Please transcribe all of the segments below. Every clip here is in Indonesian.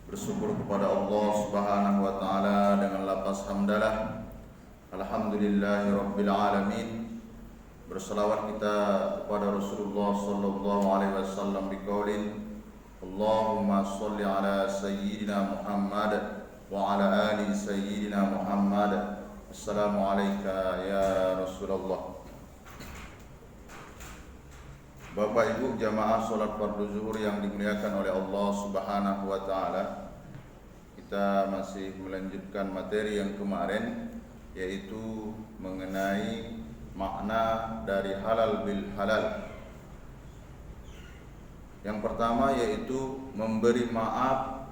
Bersyukur kepada Allah Subhanahu wa taala dengan lafaz hamdalah. Alhamdulillahirabbil alamin. Berselawat kita kepada Rasulullah sallallahu alaihi wasallam biqaulin Allahumma shalli ala sayyidina Muhammad wa ala ali sayyidina Muhammad. Assalamu alayka ya Rasulullah. Bapak Ibu jamaah salat fardu zuhur yang dimuliakan oleh Allah Subhanahu wa taala. Kita masih melanjutkan materi yang kemarin, yaitu mengenai makna dari halal bil halal. Yang pertama yaitu memberi maaf,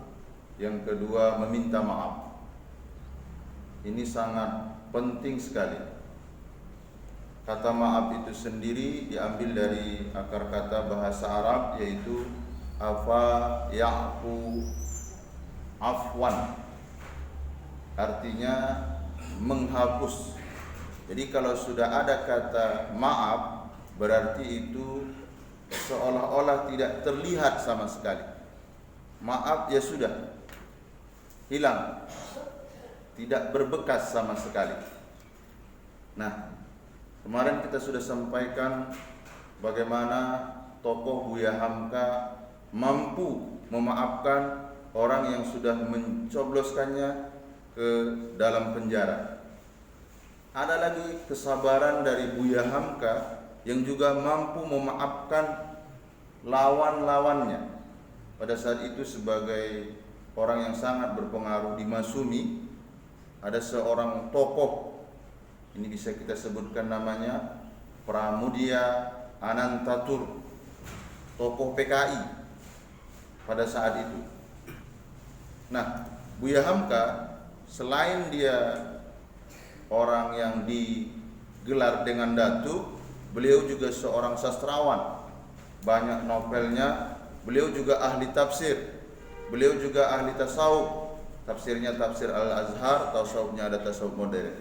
yang kedua meminta maaf. Ini sangat penting sekali. Kata maaf itu sendiri diambil dari akar kata bahasa Arab, yaitu afa ya'fu afwan, artinya menghapus. Jadi kalau sudah ada kata maaf, berarti itu seolah-olah tidak terlihat sama sekali. Maaf ya sudah hilang, tidak berbekas sama sekali. Nah, kemarin kita sudah sampaikan bagaimana tokoh Buya Hamka mampu memaafkan orang yang sudah mencobloskannya ke dalam penjara. Ada lagi kesabaran dari Buya Hamka yang juga mampu memaafkan lawan-lawannya. Pada saat itu sebagai orang yang sangat berpengaruh di Masumi, ada seorang tokoh, ini bisa kita sebutkan namanya Pramudia Anantatur, tokoh PKI pada saat itu. Nah, Buya Hamka selain dia orang yang digelar dengan datu, beliau juga seorang sastrawan. Banyak novelnya, beliau juga ahli tafsir, beliau juga ahli tasawuf. Tafsirnya tafsir Al-Azhar, tasawufnya ada tasawuf modern.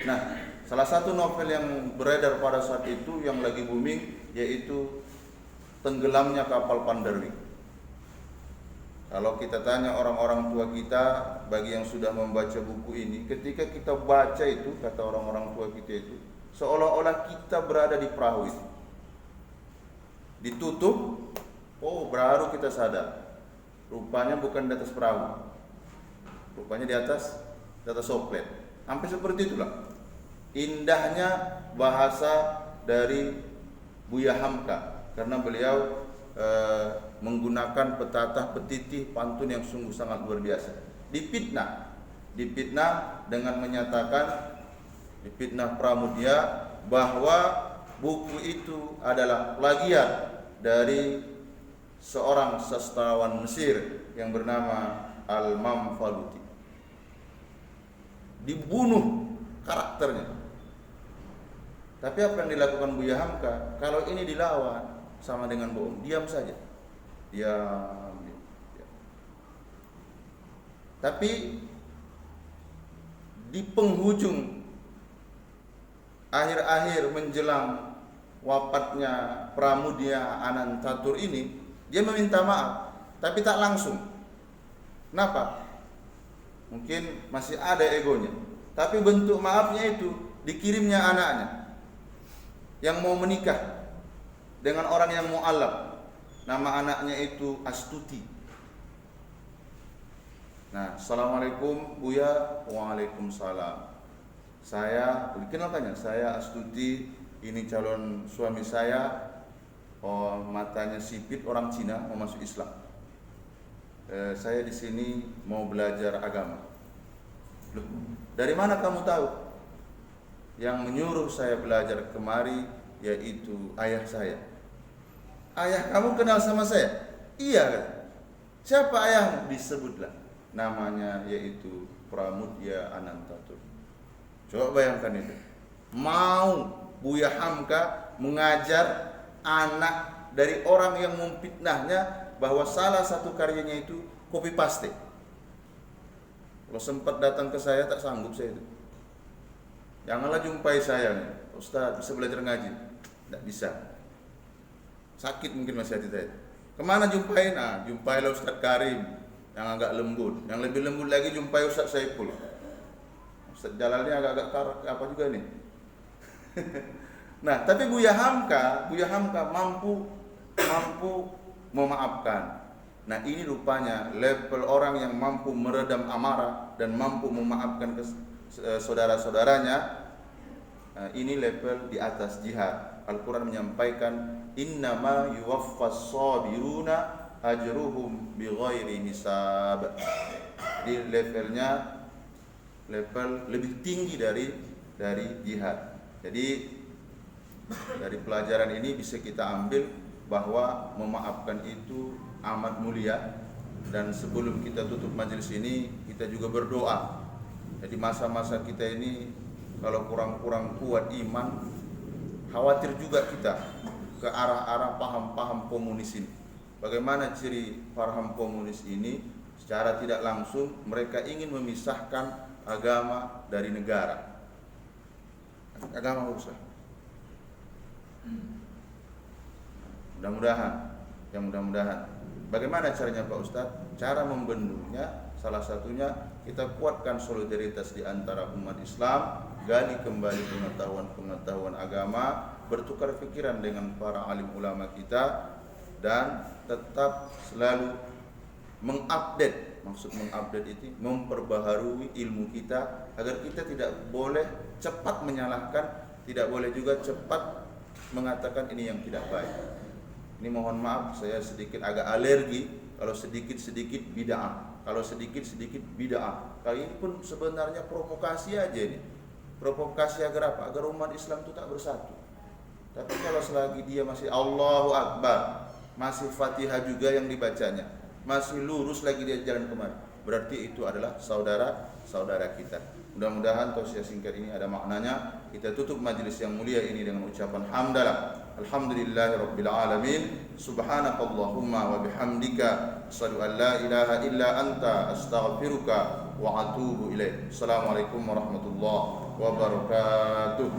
Nah, salah satu novel yang beredar pada saat itu yang lagi booming yaitu Tenggelamnya Kapal Panderwi. Kalau kita tanya orang-orang tua kita, bagi yang sudah membaca buku ini, ketika kita baca itu, kata orang-orang tua kita itu, seolah-olah kita berada di perahu itu. Ditutup, baru kita sadar. Rupanya bukan di atas perahu. Rupanya di atas soplet. Sampai seperti itulah indahnya bahasa dari Buya Hamka, karena beliau menggunakan petatah petitih pantun yang sungguh sangat luar biasa. Dipitnah dengan menyatakan, dipitnah Pramudia bahwa buku itu adalah plagiat dari seorang sastrawan Mesir yang bernama Al-Mamfaluti. Dibunuh karakternya. Tapi apa yang dilakukan Buya Hamka? Kalau ini dilawan sama dengan bohong, diam saja. Diam. Tapi di penghujung akhir-akhir menjelang wafatnya Pramudia Anantatur ini, dia meminta maaf, tapi tak langsung. Kenapa? Mungkin masih ada egonya. Tapi bentuk maafnya itu dikirimnya anaknya yang mau menikah dengan orang yang mu'allaf. Nama anaknya itu Astuti. Nah, assalamualaikum Buya. Waalaikumsalam. Saya, dikenalkannya, saya Astuti, ini calon suami saya. Matanya sipit, orang Cina, mau masuk Islam. Saya di sini mau belajar agama. Loh, dari mana kamu tahu? Yang menyuruh saya belajar kemari yaitu ayah saya. Ayah kamu kenal sama saya? Iya kan? Siapa ayahmu? Disebutlah namanya, yaitu Pramudia Anantatur. Coba bayangkan itu. Mau Buya Hamka mengajar anak dari orang yang memfitnahnya bahwa salah satu karyanya itu copy paste. Kalau sempat datang ke saya, tak sanggup saya itu. Janganlah jumpai saya, Ustaz bisa belajar ngaji. Tidak bisa. Sakit mungkin masih hati saya. Kemana jumpain? Jumpailah Ustaz Karim. yang agak lembut. Yang lebih lembut lagi jumpai Ustaz Saiful. Ustaz Jalalnya agak-agak karak apa juga nih. Nah, tapi Buya Hamka mampu memaafkan. Nah, ini rupanya level orang yang mampu meredam amarah dan mampu memaafkan saudara-saudaranya. Ini level di atas jihad. Al-Quran menyampaikan innama yuwaffas sabiruna ajruhum bighairi hisab. Jadi level lebih tinggi dari jihad. Jadi dari pelajaran ini bisa kita ambil bahwa memaafkan itu amat mulia. Dan sebelum kita tutup majelis ini, kita juga berdoa. Jadi masa-masa kita ini kalau kurang kuat iman, khawatir juga kita ke arah-arah paham-paham komunis ini. Bagaimana ciri paham komunis ini? Secara tidak langsung mereka ingin memisahkan agama dari negara. Agama urusan. Mudah-mudahan. Bagaimana caranya Pak Ustadz? Cara membendungnya salah satunya kita kuatkan solidaritas di antara umat Islam, gali kembali pengetahuan agama, bertukar pikiran dengan para alim ulama kita, dan tetap selalu mengupdate. Maksud mengupdate itu memperbaharui ilmu kita agar kita tidak boleh cepat menyalahkan, tidak boleh juga cepat mengatakan ini yang tidak baik. Ini mohon maaf, saya sedikit agak alergi kalau sedikit bid'ah. Kalau sedikit bid'ah. Kali ini pun sebenarnya provokasi aja ini. Provokasi agar apa? Agar umat Islam itu tak bersatu. Tapi kalau selagi dia masih Allahu Akbar, masih Fatihah juga yang dibacanya, masih lurus lagi dia jalan kemari, berarti itu adalah saudara kita. Mudah-mudahan tausiah singkat ini ada maknanya. Kita tutup majelis yang mulia ini dengan ucapan hamdalah. Alhamdulillahirabbil alamin. Subhanakallahumma wa bihamdika asyhadu an la ilaha illa anta astaghfiruka wa atubu ilaik. Assalamualaikum warahmatullahi wabarakatuh.